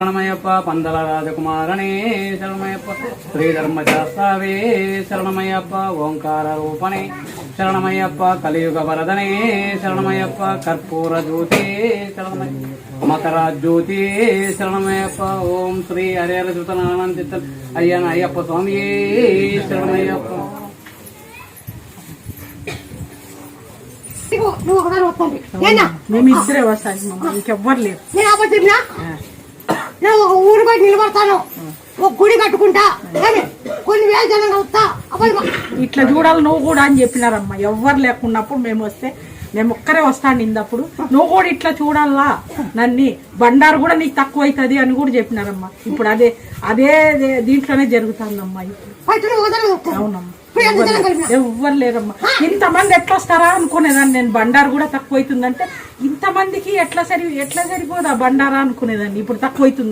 శరణమయ్యప్ప పందల రాజకుమారనే శరణమయ్యప్ప శ్రీధర్మశాస్త్రావే శరణమయ్యప్ప ఓంకార రూపణే శరణమయ్యప్ప కలియుగ వరదనే శరణమయ్యప్ప కర్పూర జ్యోతి శరణమయ్య మకర జ్యోతి శరణమయ్యప్ప ఓం శ్రీ హరిహర జ్యోతనానంద అయ్యన అయ్యప్ప స్వామి శరణమయ్యప్ప. మేమిద్దరే వస్తాను, ఇంకెవ్వరు లేరు. నేను ఒక ఊరు బయట నిలబడతాను, ఒక గుడి కట్టుకుంటా, కొన్ని వేల జనంగా వస్తా. ఇట్లా చూడాలి నువ్వు కూడా అని చెప్పినారమ్మా. ఎవ్వరు లేకున్నప్పుడు మేము వస్తే మేము ఒక్కరే వస్తాను ఇందప్పుడు నువ్వు కూడా ఇట్లా చూడాలా నన్ను బండారు కూడా నీకు తక్కువ అవుతుంది అని కూడా చెప్పినారమ్మా. ఇప్పుడు అదే అదే దీంట్లోనే జరుగుతుందమ్మా. అవునమ్మా, ఎవ్వరు లేరమ్మా. ఇంతమంది ఎట్లా వస్తారా అనుకునేదాన్ని నేను. బండారు కూడా తక్కువ అవుతుందంటే ఇంతమందికి ఎట్లా సరిపోదా బండారా అనుకునేదాన్ని. ఇప్పుడు తక్కువ అవుతుంది.